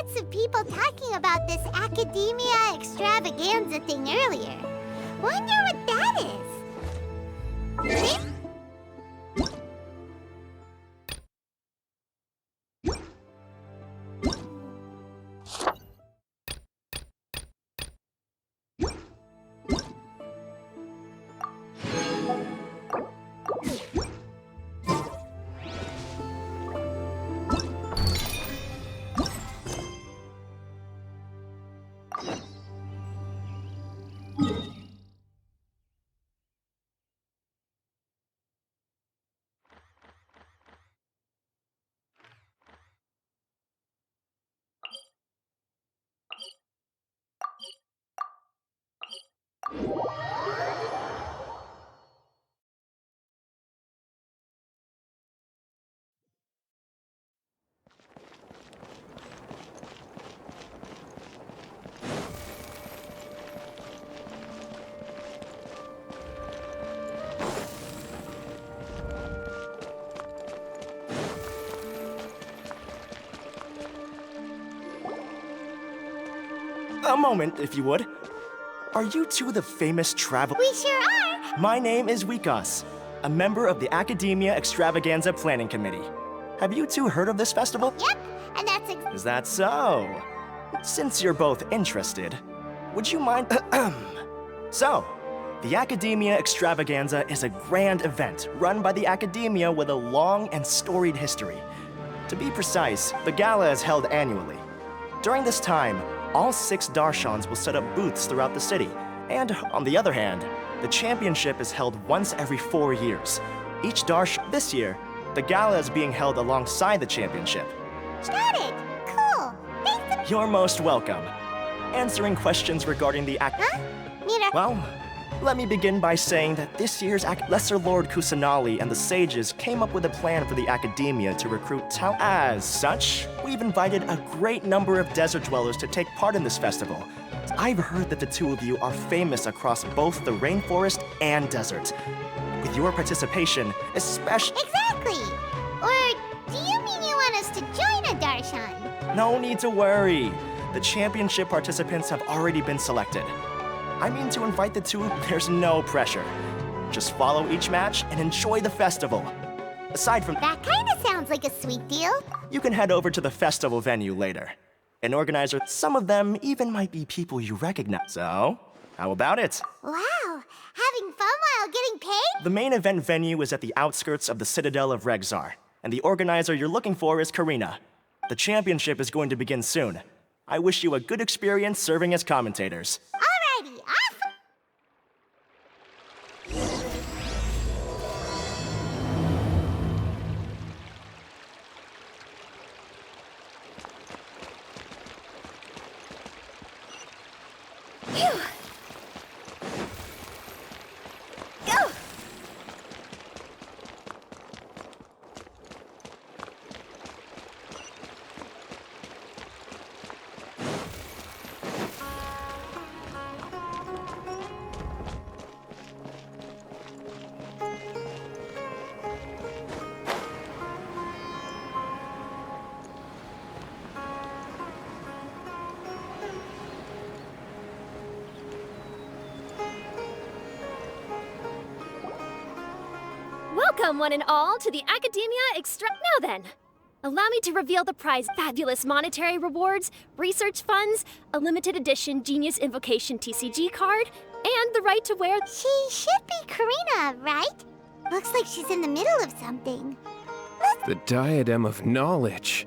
lots of people talking about this academia extravaganza thing earlier. Wonder what that is. A moment, if you would. Are you two the famous travel— We sure are! My name is Wikas, a member of the Academia Extravaganza Planning Committee. Have you two heard of this festival? Yep, and that's Is that so? Since you're both interested, would you mind— So, the Academia Extravaganza is a grand event run by the Academia with a long and storied history. To be precise, the gala is held annually. During this time, all 6 Darshans will set up booths throughout the city. And on the other hand, the championship is held once every 4 years. Each Darshan— This year, the gala is being held alongside the championship. Got it! Cool! Thanks. You're most welcome. Answering questions regarding the Huh? Mira. Well, let me begin by saying that this year's Lesser Lord Kusanali and the sages came up with a plan for the Academia to recruit talent. As such, we've invited a great number of desert dwellers to take part in this festival. I've heard that the two of you are famous across both the rainforest and desert. With your participation, especially— Exactly! Or do you mean you want us to join a Darshan? No need to worry. The championship participants have already been selected. I mean to invite the two— There's no pressure. Just follow each match and enjoy the festival. Aside from— That kinda sounds like a sweet deal. You can head over to the festival venue later. An organizer— Some of them even might be people you recognize. So, how about it? Wow! Having fun while getting paid? The main event venue is at the outskirts of the Citadel of Regzar, and the organizer you're looking for is Karina. The championship is going to begin soon. I wish you a good experience serving as commentators. Alrighty, off! Phew! Go! Welcome, one and all, to the Academia Extra— Now then, allow me to reveal the prize: fabulous monetary rewards, research funds, a limited edition Genius Invocation TCG card, and the right to wear— She should be Karina, right? Looks like she's in the middle of something. The Diadem of Knowledge.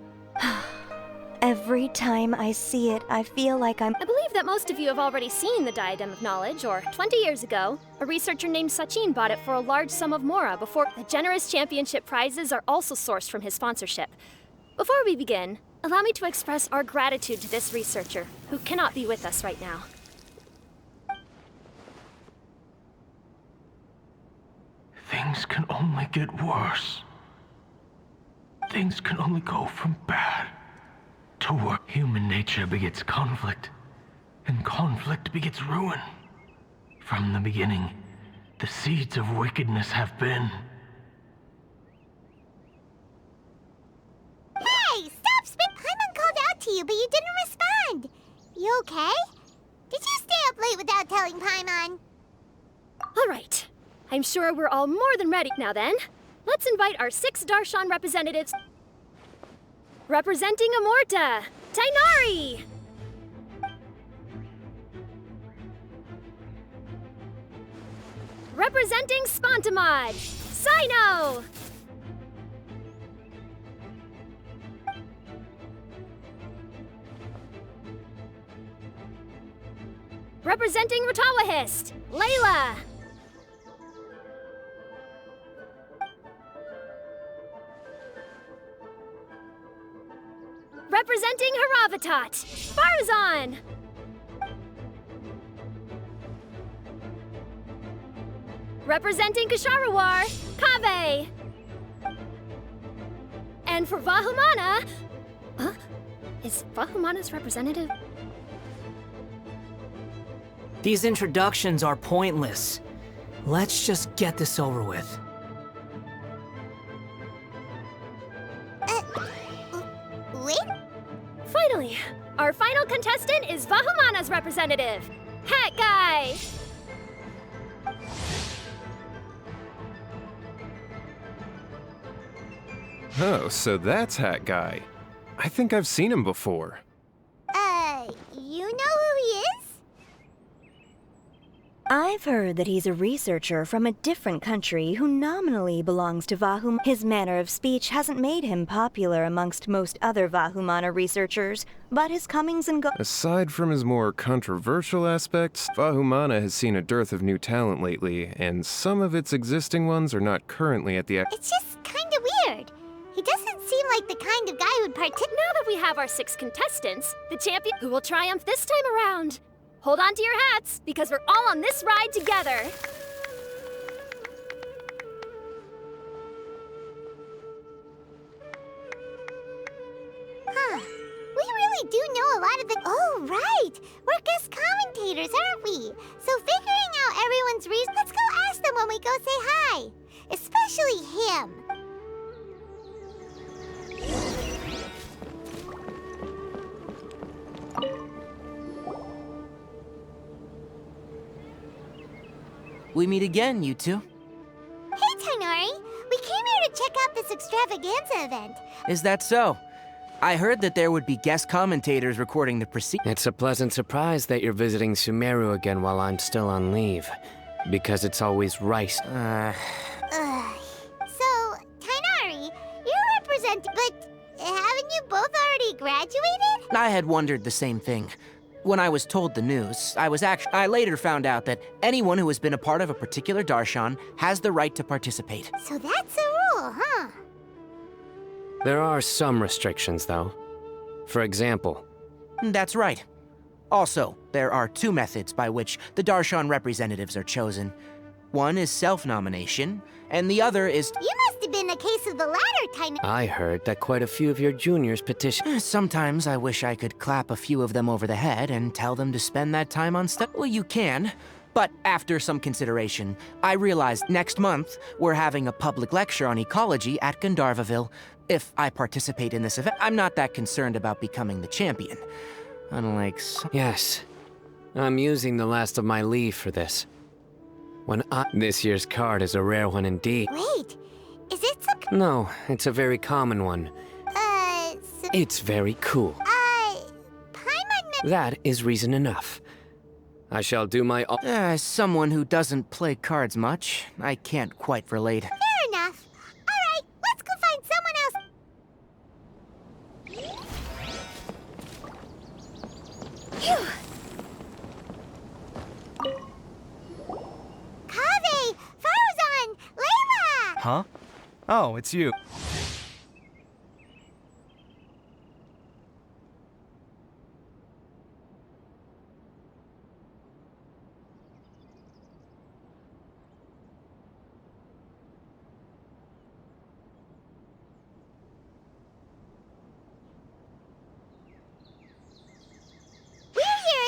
Every time I see it, I feel like I'm— I believe that most of you have already seen the Diadem of Knowledge, or 20 years ago, a researcher named Sachin bought it for a large sum of mora before— The generous championship prizes are also sourced from his sponsorship. Before we begin, allow me to express our gratitude to this researcher, who cannot be with us right now. Things can only get worse. Things can only go from bad to worse. Human nature begets conflict, and conflict begets ruin. From the beginning, the seeds of wickedness have been. Hey, stop spit! Paimon called out to you, but you didn't You okay? Did you stay up late without telling Paimon? All right. I'm sure we're all more than ready now then. Let's invite our 6 Darshan representatives. Representing Amorta, Tainari! Representing Spontamod, Sino! Representing Ratawahist, Layla! Representing Haravatat, Farazan! Representing Kasharawar, Kaveh! And for Vahumana... Huh? Is Vahumana's representative? These introductions are pointless. Let's just get this over with. Wait? Finally, our final contestant is Vahumana's representative, Hat Guy! Oh, so that's Hat Guy. I think I've seen him before. You know who he is? I've heard that he's a researcher from a different country who nominally belongs to Vahum. His manner of speech hasn't made him popular amongst most other Vahumana researchers, but his comings and goings... Aside from his more controversial aspects, Vahumana has seen a dearth of new talent lately, and some of its existing ones are not currently at the... It's just kinda weird. He doesn't seem like the kind of guy who'd participate. Now that we have our 6 contestants, the champion who will triumph this time around. Hold on to your hats, because we're all on this ride together. Huh. We really do know a lot of the... Oh, right! We're guest commentators, aren't we? So figuring out everyone's reason... Let's go ask them when we go say hi. Especially him. We meet again, you two. Hey, Tainari! We came here to check out this extravaganza event. Is that so? I heard that there would be guest commentators recording the proceedings. It's a pleasant surprise that you're visiting Sumeru again while I'm still on leave. Because it's always right. So, Tainari, you're representing... But haven't you both already graduated? I had wondered the same thing. When I was told the news, I later found out that anyone who has been a part of a particular Darshan has the right to participate. So that's a rule, huh? There are some restrictions, though. For example... That's right. Also, there are 2 methods by which the Darshan representatives are chosen. One is self-nomination, and the other is... You must have been a case of the latter, Tainari. I heard that quite a few of your juniors petitioned... Sometimes I wish I could clap a few of them over the head and tell them to spend that time on stuff. Well, you can. But after some consideration, I realized next month we're having a public lecture on ecology at Gandharvaville. If I participate in this event, I'm not that concerned about becoming the champion. Unlike some... Yes. I'm using the last of my leave for this. This year's card is a rare one indeed. Wait, is it some... No, it's a very common one. It's very cool. Paimon... That is reason enough. I shall do my... As someone who doesn't play cards much, I can't quite relate. Fair enough. All right, let's go find someone else. Phew. Kaveh! Farazan! Layla! Huh? Oh, it's you.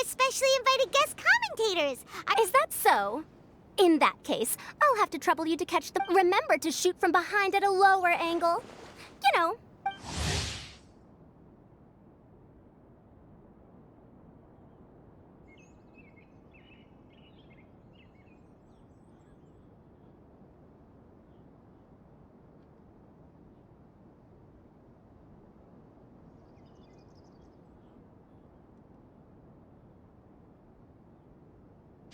Especially invited guest commentators. Is that so? In that case, I'll have to trouble you to catch them. Remember to shoot from behind at a lower angle. You know.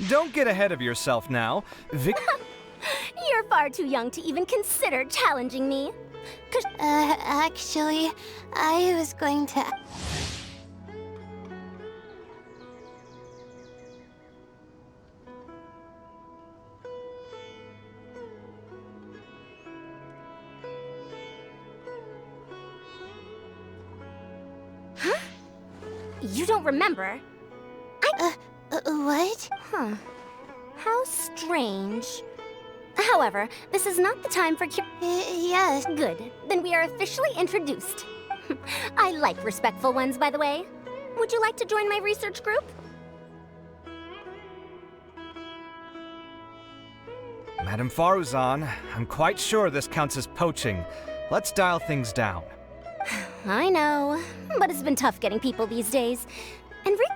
Don't get ahead of yourself now. You're far too young to even consider challenging me. Actually, I was going to... Huh? You don't remember? What? Huh. How strange. However, this is not the time for Yes. Good. Then we are officially introduced. I like respectful ones, by the way. Would you like to join my research group? Madam Faruzan, I'm quite sure this counts as poaching. Let's dial things down. I know, but it's been tough getting people these days.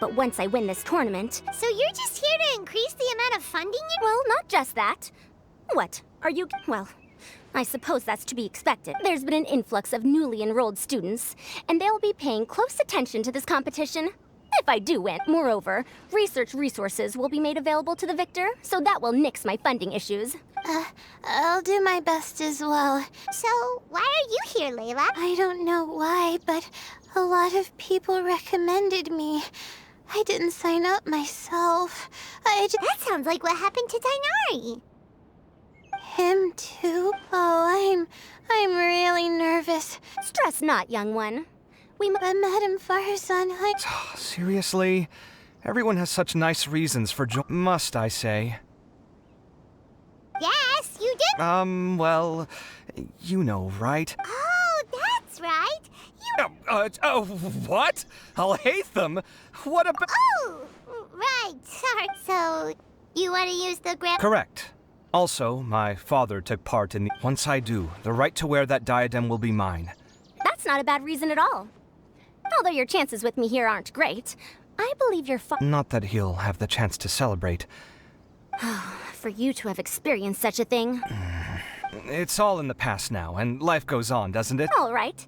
But once I win this tournament... So you're just here to increase the amount of funding you... Well, not just that. What? Are you... Well, I suppose that's to be expected. There's been an influx of newly enrolled students, and they'll be paying close attention to this competition. If I do win. Moreover, research resources will be made available to the victor, so that will nix my funding issues. I'll do my best as well. So, why are you here, Layla? I don't know why, but a lot of people recommended me. I didn't sign up myself. That sounds like what happened to Dainari. Him too? Oh, I'm really nervous. Stress not, young one. Madam Faruzan, Seriously? Everyone has such nice reasons for must I say? Yes, you did. Well, you know, right? Oh, that's right. What? I'll hate them? What about... Oh, right, sorry. So, you want to use the Correct. Also, my father took part in the... Once I do, the right to wear that diadem will be mine. That's not a bad reason at all. Although your chances with me here aren't great, I believe your Not that he'll have the chance to celebrate. For you to have experienced such a thing. It's all in the past now, and life goes on, doesn't it? All right.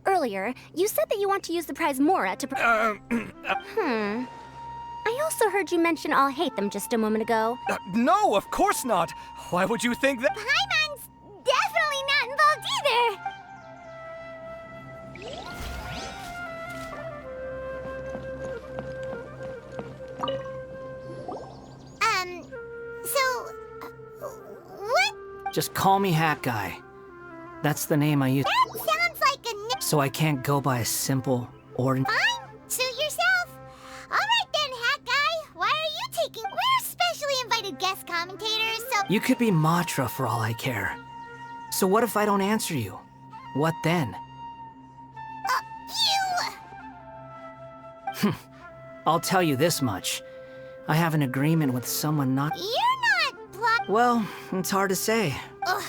Earlier, you said that you want to use the prize Mora to... I also heard you mention I'll hate them just a moment ago. No, of course not! Why would you think that... Paimon's definitely not involved either! What? Just call me Hat Guy. That's the name I use. That sounds like a So I can't go by a simple, ordinary... Fine, suit yourself. Alright then, Hat Guy. Why are you taking... We're specially invited guest commentators, so... You could be Matra for all I care. So what if I don't answer you? What then? You... I'll tell you this much. I have an agreement with someone not... You're not Well, it's hard to say. Ugh.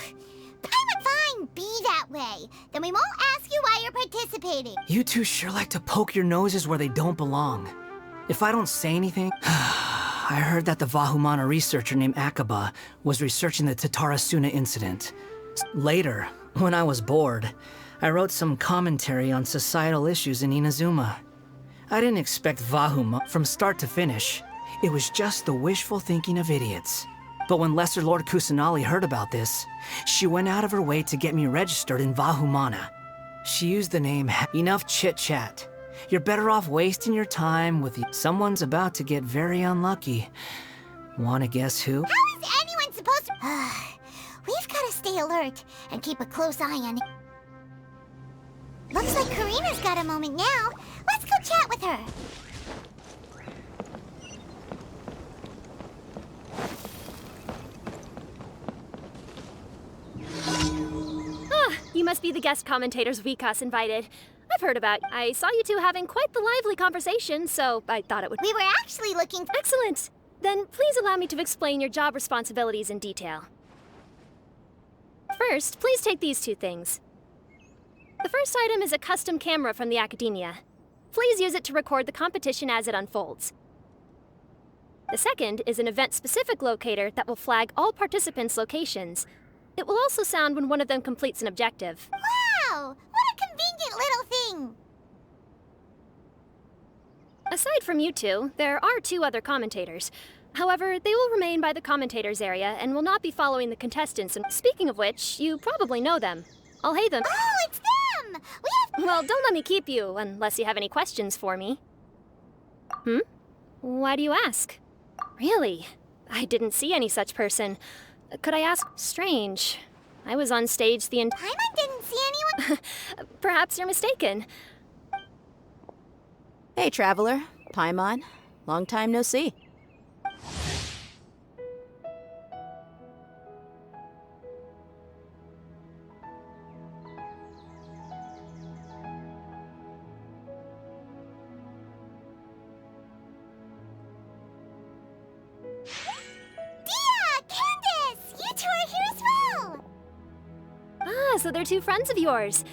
Fine, be that way. Then we won't ask you why you're participating. You two sure like to poke your noses where they don't belong. If I don't say anything... I heard that the Vahumana researcher named Akaba was researching the Tatarasuna incident. Later, when I was bored, I wrote some commentary on societal issues in Inazuma. I didn't expect Vahuma from start to finish. It was just the wishful thinking of idiots. But when Lesser Lord Kusanali heard about this, she went out of her way to get me registered in Vahumana. She used the name Enough Chit-Chat. You're better off wasting your time with someone's about to get very unlucky. Wanna guess who? How is anyone supposed to... We've gotta stay alert and keep a close eye on it. Looks like Karina's got a moment now. Let's go chat with her. You must be the guest commentators Vikas invited. I've heard about. I saw you two having quite the lively conversation, so I thought it would... We were actually looking... Excellent! Then please allow me to explain your job responsibilities in detail. First, please take these two things. The first item is a custom camera from the Academia. Please use it to record the competition as it unfolds. The second is an event-specific locator that will flag all participants' locations. It will also sound when one of them completes an objective. Wow! What a convenient little thing! Aside from you two, there are two other commentators. However, they will remain by the commentators area and will not be following the contestants. And speaking of which, you probably know them. I'll hey them. Oh, it's them! Well, don't let me keep you, unless you have any questions for me. Why do you ask? Really? I didn't see any such person. Could I ask? Strange. I was on stage the entire... Paimon didn't see anyone. Perhaps you're mistaken. Hey, Traveler. Paimon. Long time no see. So they're two friends of yours.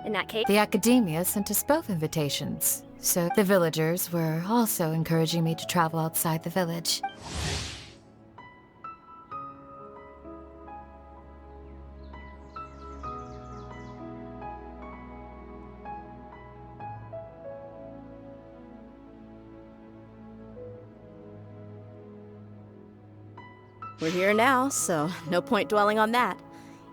In that case... The Academia sent us both invitations, so the villagers were also encouraging me to travel outside the village. We're here now, so no point dwelling on that.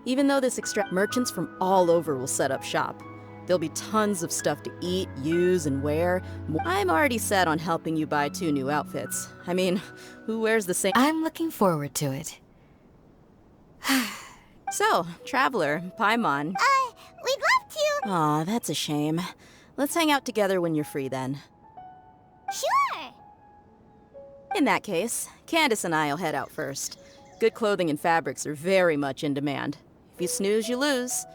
Even though this merchants from all over will set up shop. There'll be tons of stuff to eat, use, and wear. I'm already set on helping you buy 2 new outfits. I mean, who wears the same— I'm looking forward to it. So, Traveler, Paimon. We'd love to. Aw, that's a shame. Let's hang out together when you're free then. Sure. In that case, Candace and I'll head out first. Good clothing and fabrics are very much in demand. If you snooze, you lose.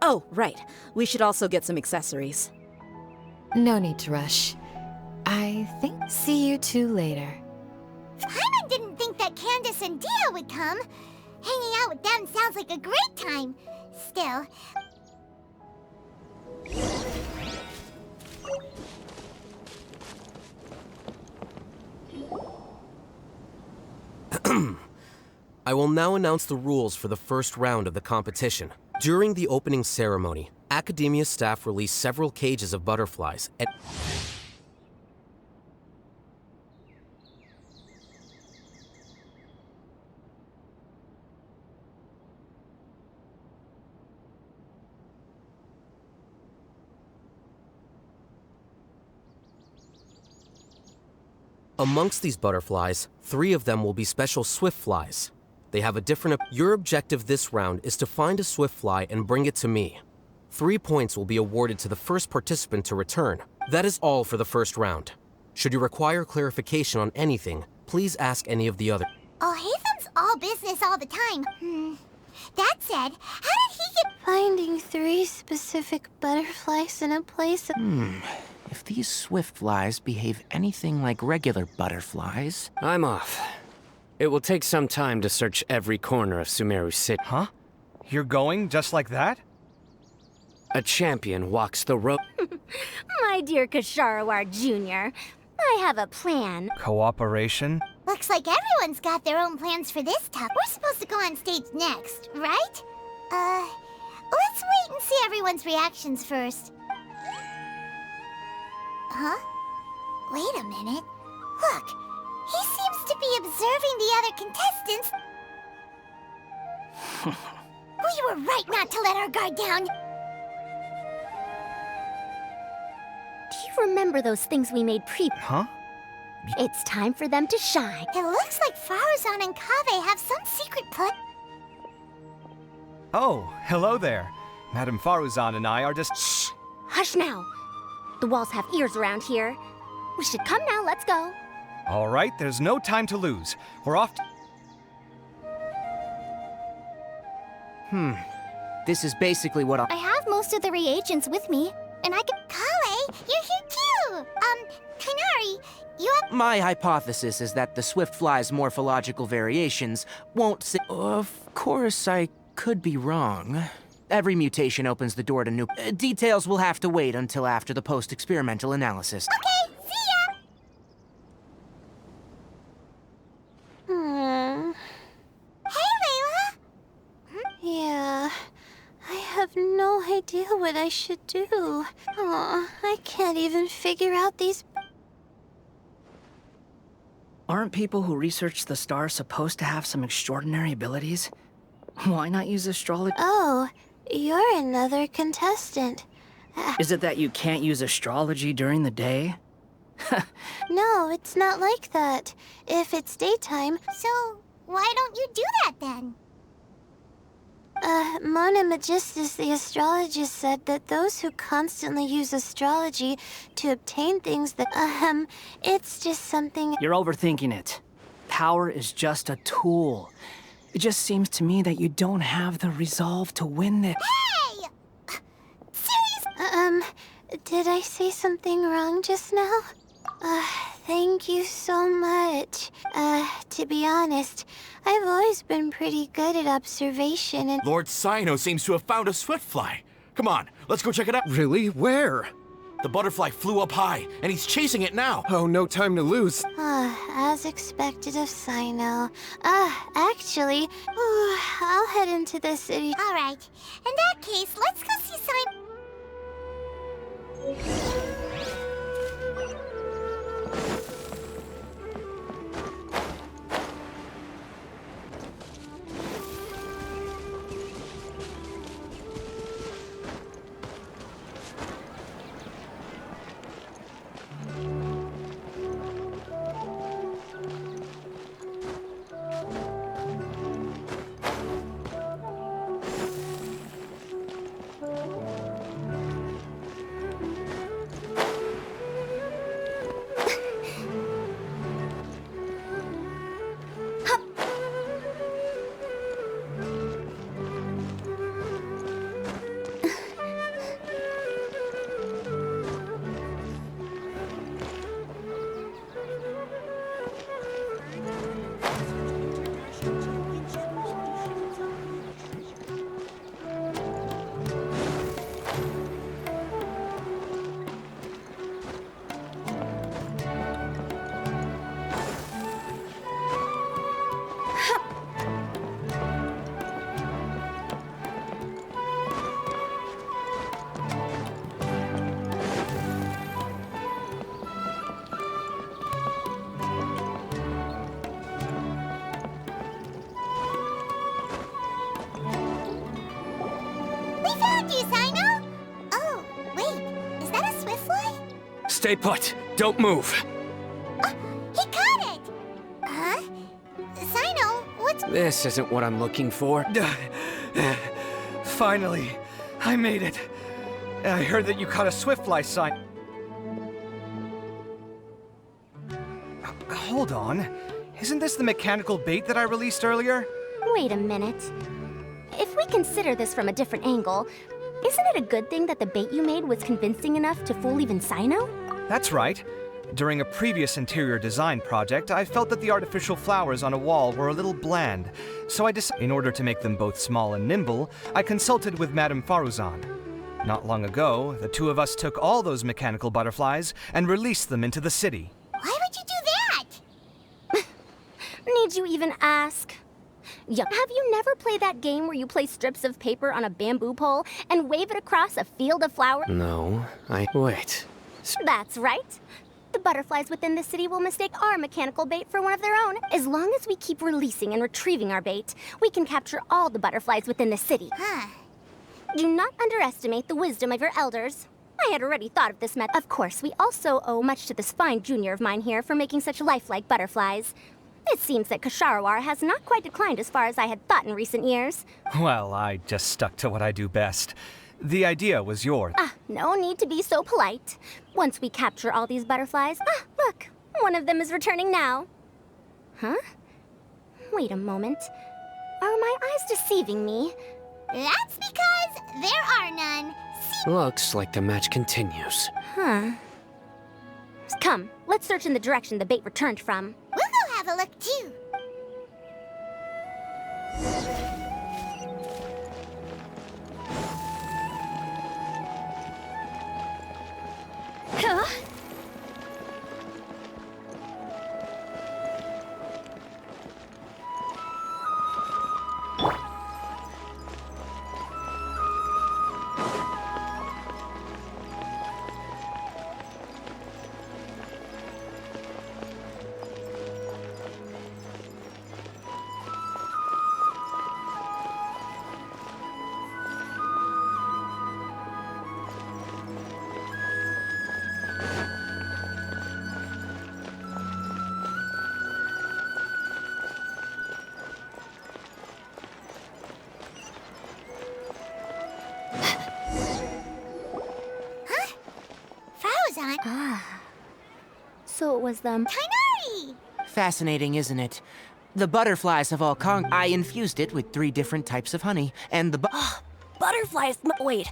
Oh, right. We should also get some accessories. No need to rush. I think see you two later. Paimon didn't think that Candace and Dia would come. Hanging out with them sounds like a great time. Still... I will now announce the rules for the first round of the competition. During the opening ceremony, Academia staff released several cages of butterflies and... Amongst these butterflies, 3 of them will be special swift flies. They have a different... Your objective this round is to find a swift fly and bring it to me. 3 points will be awarded to the first participant to return. That is all for the first round. Should you require clarification on anything, please ask any of the other... Oh, Haytham's all business all the time. That said, how did he get... Finding 3 specific butterflies in a place... If these swift flies behave anything like regular butterflies... I'm off. It will take some time to search every corner of Sumeru City. Huh? You're going just like that? A champion walks the road. My dear Kasharawar Jr., I have a plan. Cooperation? Looks like everyone's got their own plans for this stuff. We're supposed to go on stage next, right? Let's wait and see everyone's reactions first. Huh? Wait a minute. Look, he seems to be observing the other contestants. We were right not to let our guard down. Do you remember those things we made Huh? It's time for them to shine. It looks like Faruzan and Kaveh have some secret plan. Oh, hello there. Madame Faruzan and I are just... Shh! Hush now. The walls have ears around here. We should come now, let's go. All right, there's no time to lose. We're off to... This is basically what I have most of the reagents with me, and I can... Kale, you're here too! Kainari, you have... My hypothesis is that the swift fly's morphological variations won't Of course, I could be wrong. Every mutation opens the door to new... details will have to wait until after the post-experimental analysis. Okay, see ya! Hey, Layla! Yeah, I have no idea what I should do. Aw, I can't even figure out these... Aren't people who research the stars supposed to have some extraordinary abilities? Why not use astrology? Oh, you're another contestant. Is it that you can't use astrology during the day? No, it's not like that. If it's daytime... So, why don't you do that then? Mona Magistus, the astrologist, said that those who constantly use astrology to obtain things that, it's just something... You're overthinking it. Power is just a tool. It just seems to me that you don't have the resolve to win this. Hey! Seriously? Did I say something wrong just now? Thank you so much. To be honest, I've always been pretty good at observation and... Lord Sino seems to have found a swiftfly. Come on, let's go check it out. Really? Where? The butterfly flew up high, and he's chasing it now. Oh, no time to lose. As expected of Sino. Actually, I'll head into the city. All right. In that case, let's go see Sino. Stay put. Don't move. He caught it! Huh? Sino, what's... This isn't what I'm looking for. Finally, I made it. I heard that you caught a swiftfly sign. Hold on. Isn't this the mechanical bait that I released earlier? Wait a minute. If we consider this from a different angle, isn't it a good thing that the bait you made was convincing enough to fool even Sino? That's right. During a previous interior design project, I felt that the artificial flowers on a wall were a little bland, so I decided, in order to make them both small and nimble, I consulted with Madame Faruzan. Not long ago, the two of us took all those mechanical butterflies and released them into the city. Why would you do that? Need you even ask? Yeah. Have you never played that game where you place strips of paper on a bamboo pole and wave it across a field of flowers? No, Wait. That's right. The butterflies within the city will mistake our mechanical bait for one of their own. As long as we keep releasing and retrieving our bait, we can capture all the butterflies within the city. Huh. Do not underestimate the wisdom of your elders. I had already thought of this method. Of course, we also owe much to this fine junior of mine here for making such lifelike butterflies. It seems that Kasharawar has not quite declined as far as I had thought in recent years. Well, I just stuck to what I do best. The idea was yours. No need to be so polite. Once we capture all these butterflies... look, one of them is returning now. Huh? Wait a moment. Are my eyes deceiving me? That's because there are none. Looks like the match continues. Huh. Come, let's search in the direction the bait returned from. We'll go have a look too. Huh? was the... Tighnari! Fascinating, isn't it? The butterflies have all I infused it with 3 different types of honey, and the Butterflies? Wait,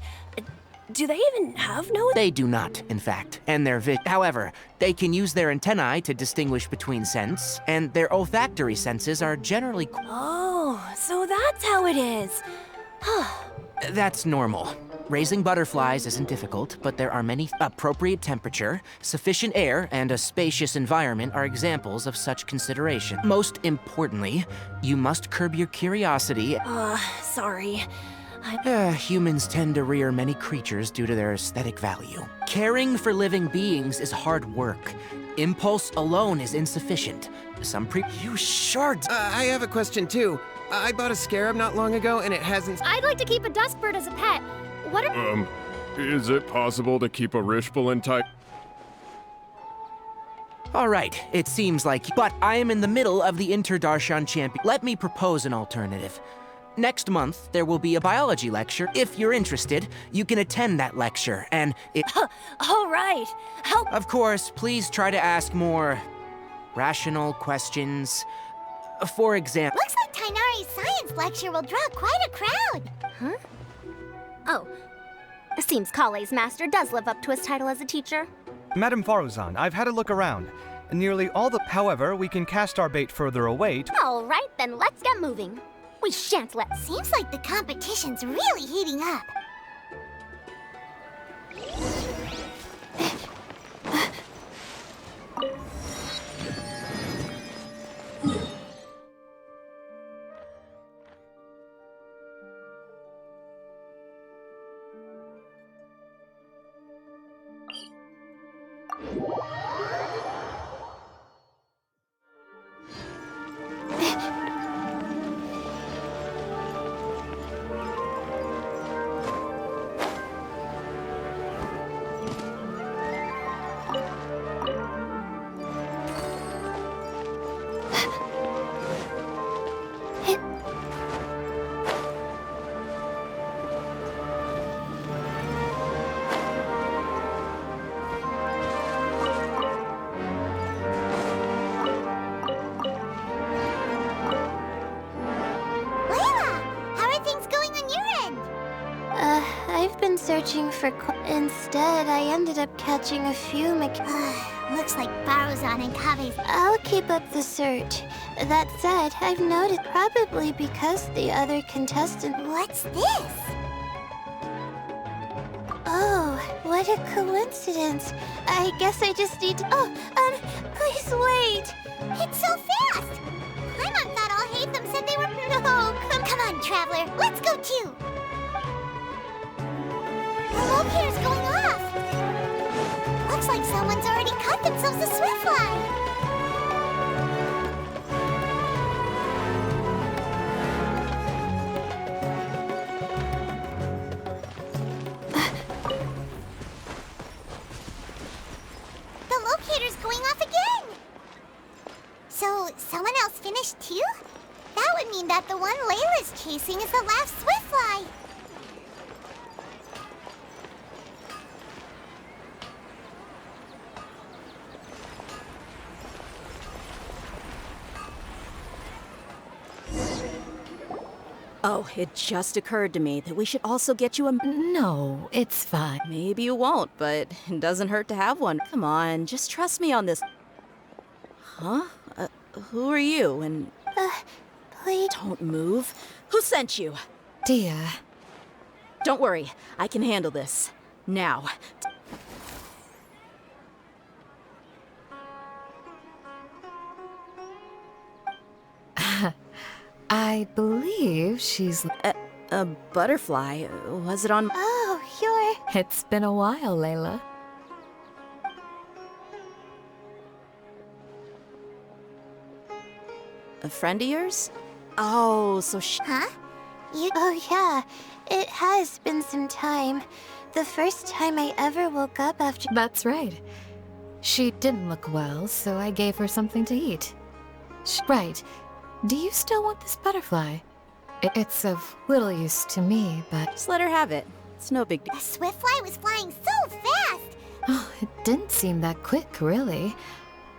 do they even have nose? They do not, in fact, and their however, they can use their antennae to distinguish between scents, and their olfactory senses are generally... Oh, so that's how it is. That's normal. Raising butterflies isn't difficult, but there are many appropriate temperature, sufficient air, and a spacious environment are examples of such consideration. Most importantly, you must curb your curiosity. Sorry. Humans tend to rear many creatures due to their aesthetic value. Caring for living beings is hard work. Impulse alone is insufficient. You sure I have a question too. I bought a scarab not long ago and it hasn't... I'd like to keep a dust bird as a pet. What are... Is it possible to keep a Rishpalin type? All right, it seems like... But I am in the middle of the Inter-Darshan Champion... Let me propose an alternative. Next month, there will be a biology lecture. If you're interested, you can attend that lecture, and it... All right. Of course, please try to ask more... rational questions. For example... Looks like Tighnari's science lecture will draw quite a crowd. Huh? Oh. Seems Kale's master does live up to his title as a teacher. Madam Faruzan, I've had a look around. Nearly all the... However, we can cast our bait further away to... All right, then let's get moving. We shan't let... Seems like the competition's really heating up. Searching for instead, I ended up catching a few looks like Faruzan and Kabe's. I'll keep up the search. That said, I've noticed probably because the other contestant... What's this? Oh, what a coincidence. I guess I just need to... please wait. It's so fast. Paimon thought all hate them said they were... No, come on, Traveler. Let's go too. The locator's going off! Looks like someone's already caught themselves a swiftfly! The locator's going off again! So, someone else finished too? That would mean that the one Layla's chasing is the last swiftfly! Oh, it just occurred to me that we should also get you a... No, it's fine. Maybe you won't, but it doesn't hurt to have one. Come on, just trust me on this. Huh? Who are you, and... please... Don't move. Who sent you? Dia. Don't worry, I can handle this. Now. I believe she's... A butterfly? Was it on... Oh, you're... It's been a while, Layla. A friend of yours? Oh, so she... Huh? You... Oh, yeah. It has been some time. The first time I ever woke up after... That's right. She didn't look well, so I gave her something to eat. Right. Do you still want this butterfly? It's of little use to me, but... Just let her have it. It's no big deal. The swiftfly was flying so fast! Oh, it didn't seem that quick, really.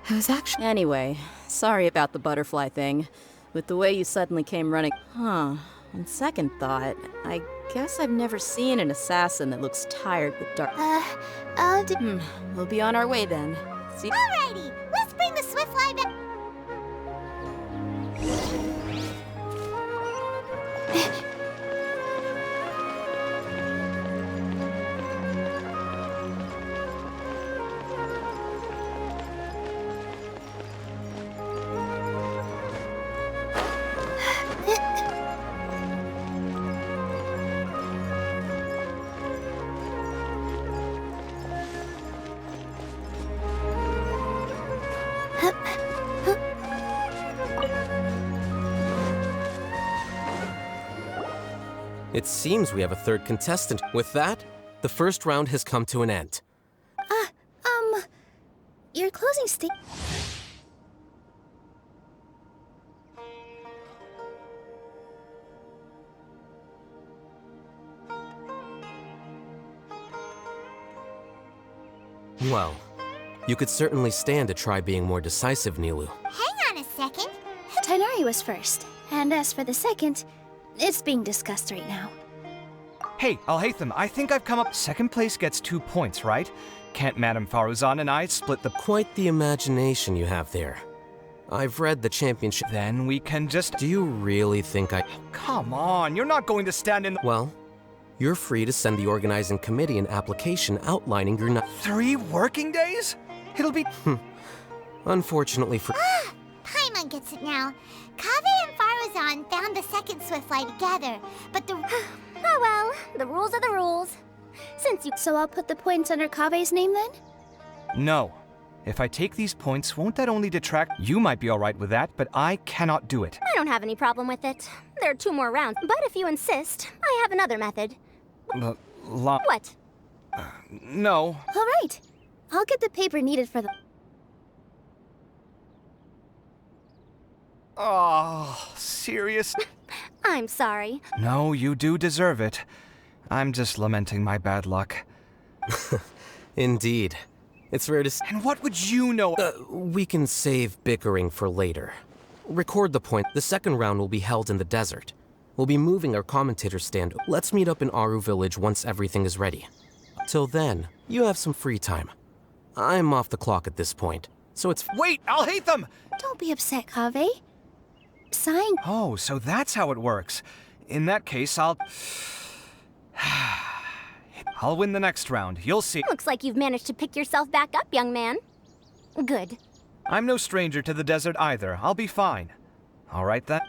who's actually... Anyway, sorry about the butterfly thing. With the way you suddenly came running... Huh. On second thought, I guess I've never seen an assassin that looks tired with dark... I'll do... We'll be on our way then. See... Alrighty, let's bring the Swiftfly back. It seems we have a third contestant. With that, the first round has come to an end. Your closing statement. Well, you could certainly stand to try being more decisive, Nilu. Hang on a second. Tighnari was first, and as for the second, it's being discussed right now. Hey, Alhaitham, I think I've come up. Second place gets 2 points, right? Can't Madame Faruzan and I split the... Quite the imagination you have there. I've read the championship... Then we can just... Do you really think I... Come on, you're not going to stand in... Well, you're free to send the organizing committee an application outlining your... 3 working days? It'll be... Unfortunately for... Paimon gets it now. Kaveh and Faruzan found the second Swiftfly together, but the... Oh well, the rules are the rules. Since you... So I'll put the points under Kaveh's name then? No. If I take these points, won't that only detract? You might be alright with that, but I cannot do it. I don't have any problem with it. There are 2 more rounds, but if you insist, I have another method. What? No. Alright. I'll get the paper needed for the... Oh, serious? I'm sorry. No, you do deserve it. I'm just lamenting my bad luck. Indeed. It's rare to... And what would you know? We can save bickering for later. Record the point. The second round will be held in the desert. We'll be moving our commentator stand. Let's meet up in Aru Village once everything is ready. Till then, you have some free time. I'm off the clock at this point, so it's... Wait, Alhaitham! Don't be upset, Kaveh. Sign... Oh, so that's how it works. In that case, I'll win the next round. You'll see. Looks like you've managed to pick yourself back up, young man. Good. I'm no stranger to the desert either. I'll be fine. All right, then.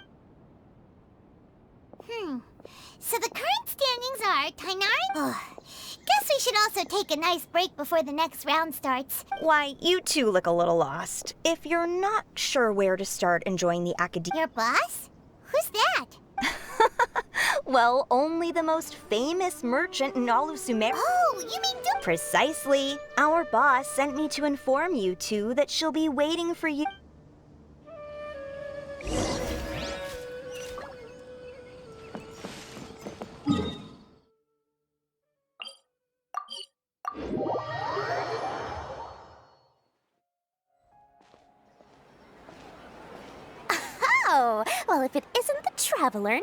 So the current standings are Tighnari... Guess we should also take a nice break before the next round starts. Why, you two look a little lost. If you're not sure where to start enjoying the academia... Your boss? Who's that? Well, only the most famous merchant in all of Sumer... Oh, you mean Precisely. Our boss sent me to inform you two that she'll be waiting for you... Oh, well, if it isn't the Traveler...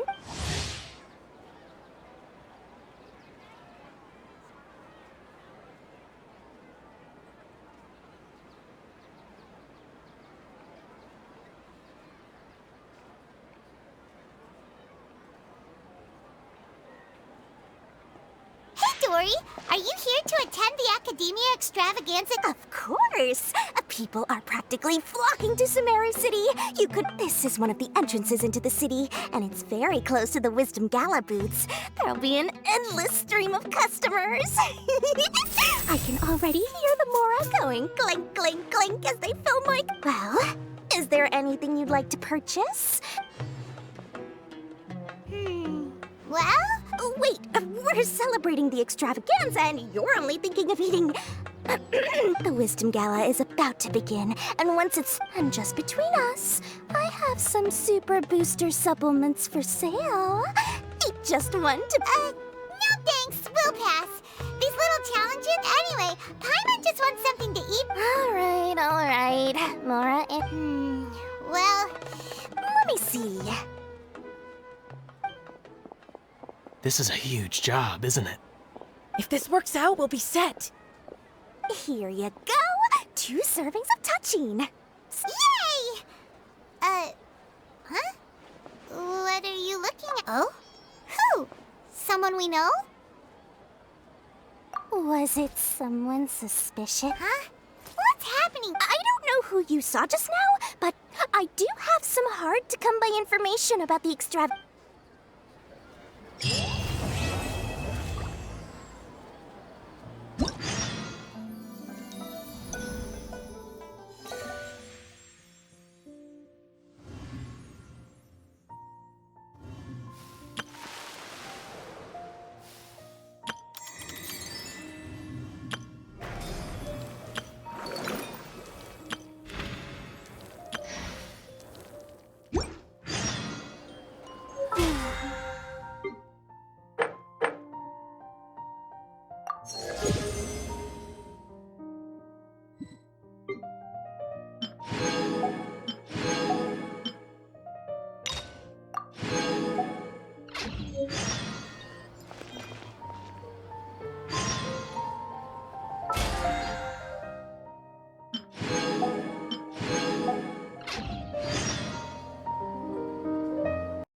Dory, are you here to attend the Academia Extravaganza? Of course! People are practically flocking to Sumeru City. This is one of the entrances into the city, and it's very close to the Wisdom Gala booths. There'll be an endless stream of customers. I can already hear the Mora going clink, clink, clink as they fill my... Well, is there anything you'd like to purchase? Well? Wait, we're celebrating the extravaganza and you're only thinking of eating... The Wisdom Gala is about to begin, and once it's... And just between us, I have some super booster supplements for sale. Eat just one to... No thanks, we'll pass. These little challenges... Anyway, Paimon just want something to eat. All right. Mora, well, let me see. This is a huge job, isn't it? If this works out, we'll be set. Here you go. 2 servings of touching. Yay! Huh? What are you looking at? Oh? Who? Someone we know? Was it someone suspicious? Huh? What's happening? I don't know who you saw just now, but I do have some hard-to-come-by information about the